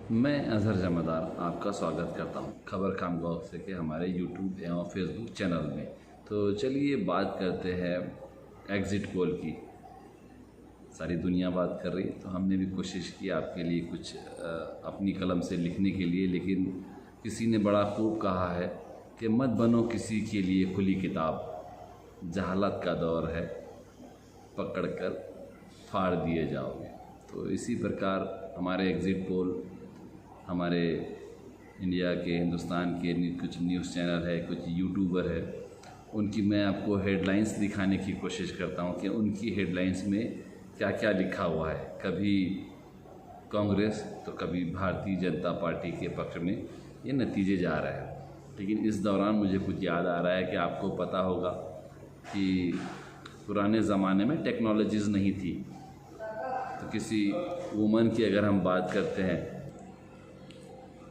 मैं अज़हर जमादार आपका स्वागत करता हूं खबर खाम से के हमारे यूट्यूब एवं फेसबुक चैनल में। तो चलिए बात करते हैं एग्ज़िट पोल की। सारी दुनिया बात कर रही है तो हमने भी कोशिश की आपके लिए कुछ अपनी कलम से लिखने के लिए, लेकिन किसी ने बड़ा खूब कहा है कि मत बनो किसी के लिए खुली किताब, जहालत का दौर है पकड़कर फाड़ दिए जाओगे। तो इसी प्रकार हमारे एग्ज़िट पोल हमारे इंडिया के, हिंदुस्तान के कुछ न्यूज़ चैनल है, कुछ यूट्यूबर है, उनकी मैं आपको हेडलाइंस दिखाने की कोशिश करता हूं कि उनकी हेडलाइंस में क्या क्या लिखा हुआ है। कभी कांग्रेस तो कभी भारतीय जनता पार्टी के पक्ष में ये नतीजे जा रहे हैं। लेकिन इस दौरान मुझे कुछ याद आ रहा है कि आपको पता होगा कि पुराने ज़माने में टेक्नोलॉजीज़ नहीं थी, तो किसी वुमन की अगर हम बात करते हैं,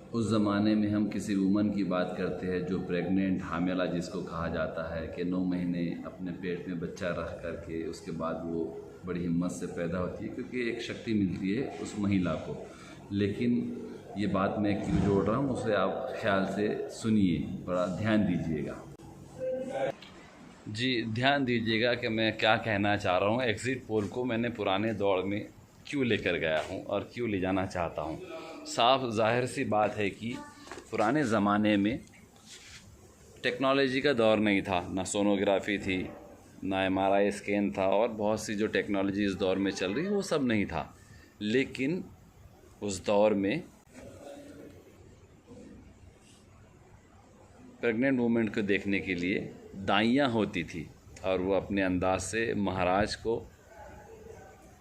उस ज़माने में हम किसी वुमन की बात करते हैं जो प्रेग्नेंट, हामिला जिसको कहा जाता है, कि 9 महीने अपने पेट में बच्चा रख करके उसके बाद वो बड़ी हिम्मत से पैदा होती है, क्योंकि एक शक्ति मिलती है उस महिला को। लेकिन ये बात मैं क्यों जोड़ रहा हूँ उसे आप ख्याल से सुनिए, बड़ा ध्यान दीजिएगा। जी ध्यान दीजिएगा कि मैं क्या कहना चाह रहा हूँ। एग्ज़िट पोल को मैंने पुराने दौर में क्यों लेकर गया हूँ और क्यों ले जाना चाहता हूँ। साफ ज़ाहिर सी बात है कि पुराने ज़माने में टेक्नोलॉजी का दौर नहीं था, ना सोनोग्राफी थी, ना MRI स्कैन था, और बहुत सी जो टेक्नोलॉजी इस दौर में चल रही है वो सब नहीं था। लेकिन उस दौर में प्रेग्नेंट वुमेन को देखने के लिए दाइयाँ होती थी, और वो अपने अंदाज से महाराज को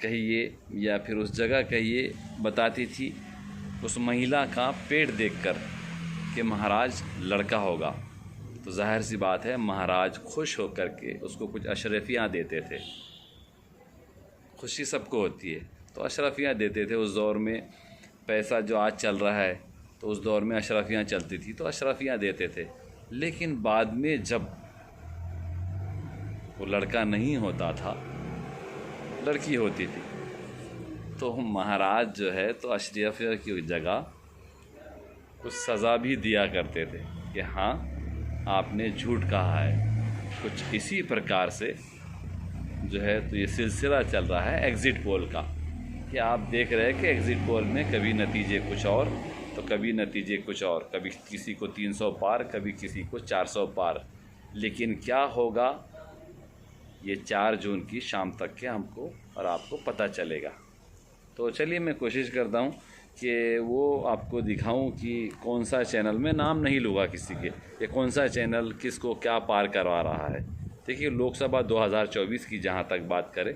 कहिए या फिर उस जगह कहिए बताती थी उस महिला का पेट देखकर कि महाराज लड़का होगा। तो जाहिर सी बात है महाराज खुश होकर के उसको कुछ अशरफियाँ देते थे। खुशी सबको होती है तो अशरफियाँ देते थे। उस दौर में पैसा जो आज चल रहा है तो उस दौर में अशरफियाँ चलती थी, तो अशरफियाँ देते थे। लेकिन बाद में जब वो लड़का नहीं होता था, लड़की होती थी, तो महाराज जो है तो अशरफिया की जगह कुछ सज़ा भी दिया करते थे कि हाँ आपने झूठ कहा है। कुछ इसी प्रकार से जो है तो ये सिलसिला चल रहा है एग्ज़िट पोल का, कि आप देख रहे हैं कि एग्ज़िट पोल में कभी नतीजे कुछ और तो कभी नतीजे कुछ और, कभी किसी को 300 पार, कभी किसी को 400 पार। लेकिन क्या होगा ये 4 जून की शाम तक के हमको और आपको पता चलेगा। तो चलिए मैं कोशिश करता हूँ कि वो आपको दिखाऊं कि कौन सा चैनल, मैं नाम नहीं लूँगा किसी के, ये कौन सा चैनल किसको क्या पार करवा रहा है। देखिए लोकसभा 2024 की जहाँ तक बात करें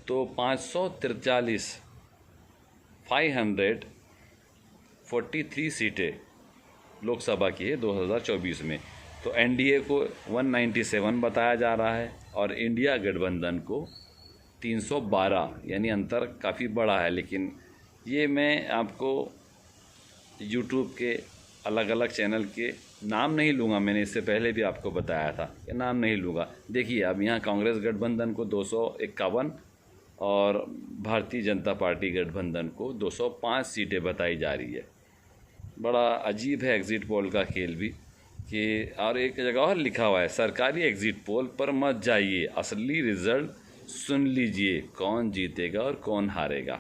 तो 543 सीटें लोकसभा की है 2024 में। तो NDA को 197 बताया जा रहा है और इंडिया गठबंधन को 312, यानी अंतर काफ़ी बड़ा है। लेकिन ये मैं आपको YouTube के अलग अलग चैनल के नाम नहीं लूँगा, मैंने इससे पहले भी आपको बताया था कि नाम नहीं लूँगा। देखिए अब यहाँ कांग्रेस गठबंधन को 251 और भारतीय जनता पार्टी गठबंधन को 205 सीटें बताई जा रही है। बड़ा अजीब है एग्ज़िट पोल का खेल भी, कि और एक जगह और लिखा हुआ है, सरकारी एग्ज़िट पोल पर मत जाइए, असली रिज़ल्ट सुन लीजिए, कौन जीतेगा और कौन हारेगा।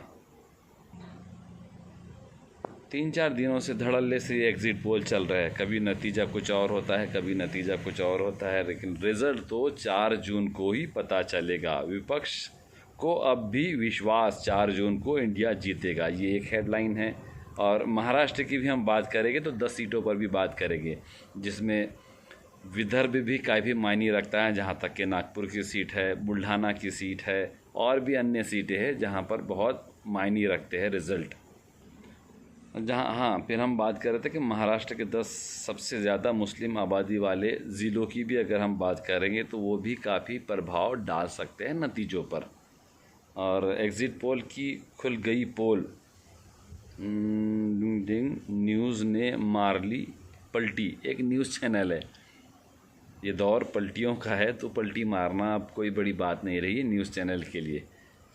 3-4 दिनों से धड़ल्ले से ये एग्ज़िट पोल चल रहा है, कभी नतीजा कुछ और होता है, कभी नतीजा कुछ और होता है, लेकिन रिज़ल्ट तो 4 जून को ही पता चलेगा। विपक्ष को अब भी विश्वास 4 जून को इंडिया जीतेगा, ये एक हेडलाइन है। और महाराष्ट्र की भी हम बात करेंगे तो 10 सीटों पर भी बात करेंगे, जिसमें विदर्भ भी काफ़ी मायने रखता है, जहाँ तक कि नागपुर की सीट है, बुल्ढाना की सीट है, और भी अन्य सीटें हैं जहाँ पर बहुत मायने रखते हैं रिज़ल्ट। जहाँ हाँ फिर हम बात कर रहे थे कि महाराष्ट्र के 10 सबसे ज़्यादा मुस्लिम आबादी वाले ज़िलों की भी अगर हम बात करेंगे तो वो भी काफ़ी प्रभाव डाल सकते हैं नतीजों पर। और एग्ज़िट पोल की खुल गई पोल, न्यूज़ ने मार ली पलटी, एक न्यूज़ चैनल है। ये दौर पलटियों का है तो पलटी मारना अब कोई बड़ी बात नहीं रही है न्यूज़ चैनल के लिए,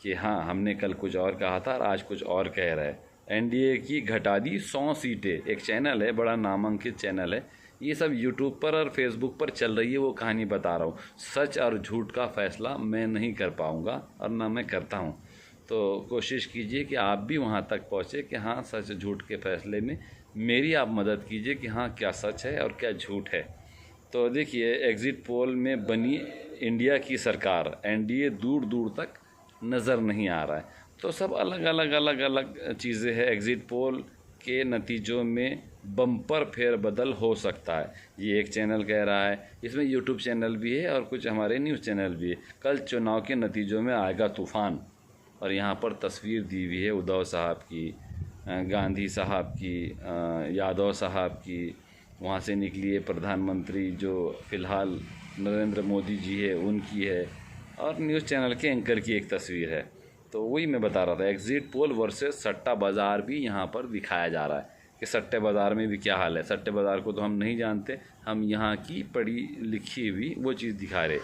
कि हाँ हमने कल कुछ और कहा था और आज कुछ और कह रहा है। एनडीए की घटा दी 100 सीटें, एक चैनल है, बड़ा नामांकित चैनल है, ये सब यूट्यूब पर और फेसबुक पर चल रही है, वो कहानी बता रहा हूँ। सच और झूठ का फैसला मैं नहीं कर पाऊँगा और ना मैं करता हूँ, तो कोशिश कीजिए कि आप भी वहाँ तक पहुँचे कि हाँ सच झूठ के फैसले में मेरी आप मदद कीजिए कि हाँ क्या सच है और क्या झूठ है। तो देखिए, एग्ज़िट पोल में बनी इंडिया की सरकार, एनडीए दूर दूर तक नज़र नहीं आ रहा है। तो सब अलग अलग चीज़ें हैं। एग्ज़िट पोल के नतीजों में बम्पर फेरबदल हो सकता है, ये एक चैनल कह रहा है। इसमें यूट्यूब चैनल भी है और कुछ हमारे न्यूज़ चैनल भी है। कल चुनाव के नतीजों में आएगा तूफ़ान, और यहाँ पर तस्वीर दी हुई है उद्धव साहब की, गांधी साहब की, यादव साहब की, वहाँ से निकली है प्रधानमंत्री जो फ़िलहाल नरेंद्र मोदी जी है उनकी है, और न्यूज़ चैनल के एंकर की एक तस्वीर है। तो वही मैं बता रहा था, एग्ज़िट पोल वर्सेस सट्टा बाज़ार भी यहाँ पर दिखाया जा रहा है कि सट्टे बाज़ार में भी क्या हाल है। सट्टे बाज़ार को तो हम नहीं जानते, हम यहाँ की पढ़ी लिखी हुई वो चीज़ दिखा रहे।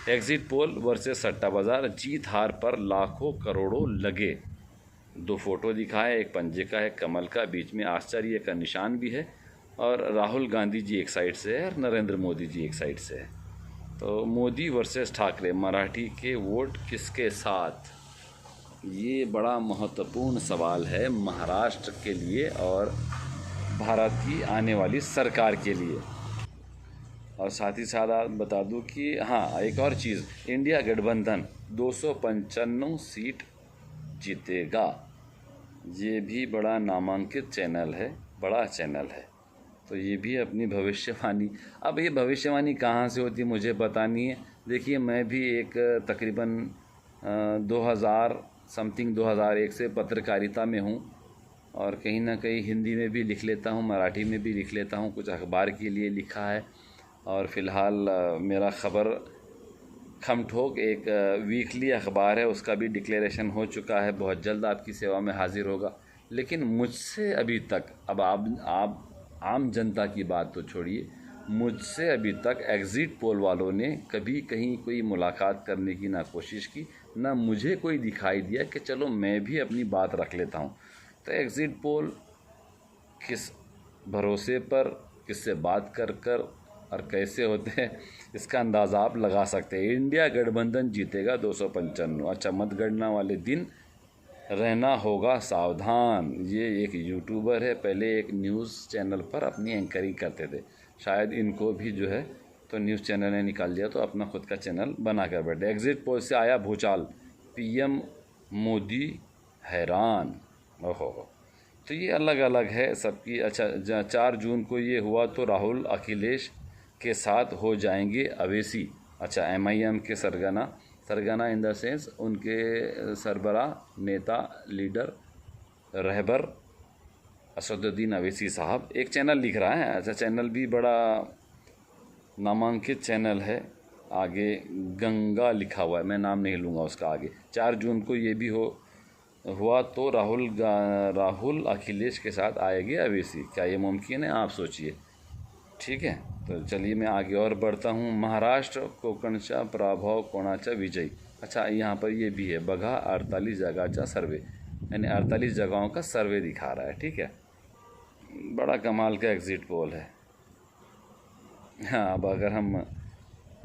एग्ज़िट पोल वर्सेस सट्टा बाज़ार, जीत हार पर लाखों करोड़ों लगे। 2 फोटो दिखाए, एक पंजे का है कमल का, बीच में आश्चर्य का निशान भी है, और राहुल गांधी जी एक साइड से है और नरेंद्र मोदी जी एक साइड से है। तो मोदी वर्सेस ठाकरे, मराठी के वोट किसके साथ, ये बड़ा महत्वपूर्ण सवाल है महाराष्ट्र के लिए और भारत की आने वाली सरकार के लिए। और साथ ही साथ आप बता दूं कि हाँ एक और चीज़, इंडिया गठबंधन 295 सीट जीतेगा। ये भी बड़ा नामांकित चैनल है, बड़ा चैनल है। तो ये भी अपनी भविष्यवाणी, अब ये भविष्यवाणी कहाँ से होती है मुझे पता नहीं है। देखिए, मैं भी एक तकरीबन 2000 समथिंग 2001 से पत्रकारिता में हूँ, और कहीं ना कहीं हिंदी में भी लिख लेता हूँ, मराठी में भी लिख लेता हूँ, कुछ अखबार के लिए लिखा है। और फ़िलहाल मेरा खबर खमठोक एक वीकली अखबार है, उसका भी डिक्लेरेशन हो चुका है, बहुत जल्द आपकी सेवा में हाजिर होगा। लेकिन मुझसे अभी तक, अब आप आम जनता की बात तो छोड़िए, मुझसे अभी तक एग्ज़िट पोल वालों ने कभी कहीं कोई मुलाकात करने की ना कोशिश की, ना मुझे कोई दिखाई दिया कि चलो मैं भी अपनी बात रख लेता हूँ। तो एग्ज़िट पोल किस भरोसे पर, किससे बात कर कर और कैसे होते हैं, इसका अंदाज़ा आप लगा सकते हैं। इंडिया गठबंधन जीतेगा 295। अच्छा, मतगणना वाले दिन रहना होगा सावधान। ये एक यूट्यूबर है, पहले एक न्यूज़ चैनल पर अपनी एंकरिंग करते थे, शायद इनको भी जो है तो न्यूज़ चैनल ने निकाल दिया, तो अपना खुद का चैनल बना कर बैठे। एग्ज़िट पोल से आया भूचाल, पीएम मोदी हैरान। ओहो, तो ये अलग अलग है सबकी। अच्छा, 4 जून को ये हुआ तो राहुल अखिलेश के साथ हो जाएंगे अवेसी। अच्छा, एमआईएम के सरगना इन द सेंस उनके सरबरा, नेता, लीडर, रहबर असदुद्दीन अवेसी साहब एक चैनल लिख रहा है। अच्छा, चैनल भी बड़ा नामांकित चैनल है, आगे गंगा लिखा हुआ है, मैं नाम नहीं लूँगा उसका आगे। 4 जून को ये भी हुआ तो राहुल अखिलेश के साथ आएंगे अवेसी। क्या ये मुमकिन है? आप सोचिए। ठीक है, तो चलिए मैं आगे और बढ़ता हूँ। महाराष्ट्र कोकणचा प्रभाव कोणाचा विजय। अच्छा, यहाँ पर ये भी है, बघा 48 जगह सर्वे, यानी 48 जगहों का सर्वे दिखा रहा है। ठीक है, बड़ा कमाल का एग्ज़िट पोल है। हाँ, अब अगर हम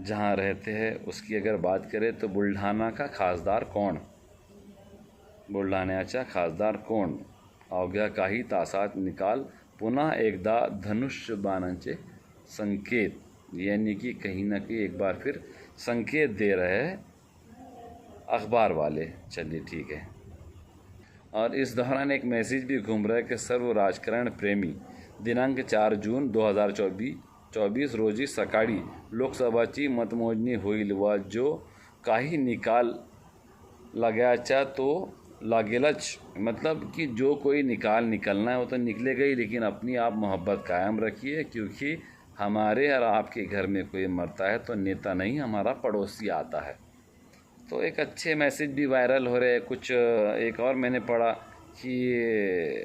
जहाँ रहते हैं उसकी अगर बात करें तो बुलढाणा का खासदार कौन, बुलढाण्याचा खासदार कोण, अवघ्या काही तासात निकाल, पुन्हा एकदा धनुष्यबाणाचे संकेत, यानी कि कहीं ना कहीं एक बार फिर संकेत दे रहे हैं अखबार वाले। चलिए ठीक है। और इस दौरान एक मैसेज भी घूम रहा है कि सर्व राजकारण प्रेमी, दिनांक 4 जून 2024 रोजी सकाळी लोकसभाची मतमोजणी होईल व जो काही निकाल लगायचा तो लागेलच। मतलब कि जो कोई निकाल निकलना है वो तो निकलेगा ही, लेकिन अपनी आप मोहब्बत कायम रखिए, क्योंकि हमारे और आपके घर में कोई मरता है तो नेता नहीं, हमारा पड़ोसी आता है। तो एक अच्छे मैसेज भी वायरल हो रहे हैं। कुछ एक और मैंने पढ़ा कि,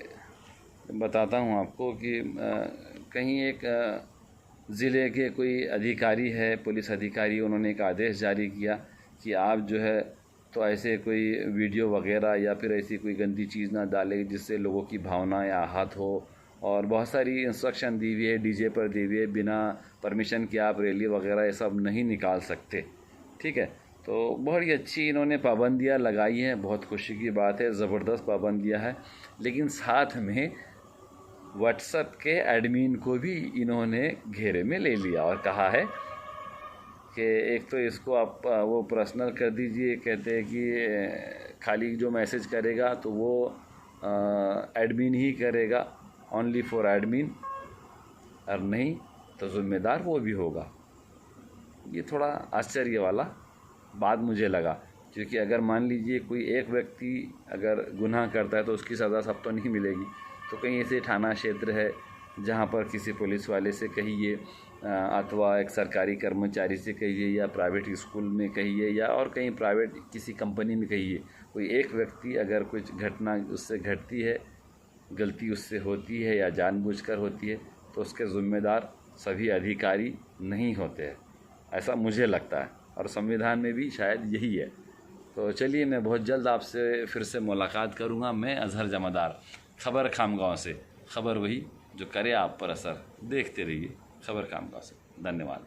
बताता हूँ आपको कि कहीं एक ज़िले के कोई अधिकारी है, पुलिस अधिकारी, उन्होंने एक आदेश जारी किया कि आप जो है तो ऐसे कोई वीडियो वगैरह या फिर ऐसी कोई गंदी चीज़ ना डाले जिससे लोगों की भावनाएं आहत हो। और बहुत सारी इंस्ट्रक्शन दी हुई है, डीजे पर दी हुई है, बिना परमिशन के आप रैली वगैरह ये सब नहीं निकाल सकते। ठीक है, तो बहुत ही अच्छी इन्होंने पाबंदियाँ लगाई हैं, बहुत खुशी की बात है, ज़बरदस्त पाबंदियाँ है। लेकिन साथ में व्हाट्सएप के एडमिन को भी इन्होंने घेरे में ले लिया और कहा है कि एक तो इसको आप वो पर्सनल कर दीजिए, कहते हैं कि खाली जो मैसेज करेगा तो वो एडमिन ही करेगा, ओनली फॉर एडमिन, और नहीं तो ज़िम्मेदार वो भी होगा। ये थोड़ा आश्चर्य वाला बात मुझे लगा, क्योंकि अगर मान लीजिए कोई एक व्यक्ति अगर गुनाह करता है तो उसकी सज़ा सब तो नहीं मिलेगी। तो कहीं ऐसे थाना क्षेत्र है जहाँ पर किसी पुलिस वाले से कहिए अथवा एक सरकारी कर्मचारी से कहिए या प्राइवेट स्कूल में कहिए या और कहीं प्राइवेट किसी कंपनी में कहिए, कोई एक व्यक्ति अगर कुछ घटना उससे घटती है, गलती उससे होती है या जानबूझकर होती है, तो उसके ज़िम्मेदार सभी अधिकारी नहीं होते हैं, ऐसा मुझे लगता है। और संविधान में भी शायद यही है। तो चलिए, मैं बहुत जल्द आपसे फिर से मुलाकात करूँगा। मैं अजहर जमादार, खबर खामगांव से। खबर वही जो करे आप पर असर। देखते रहिए खबर खामगांव से। धन्यवाद।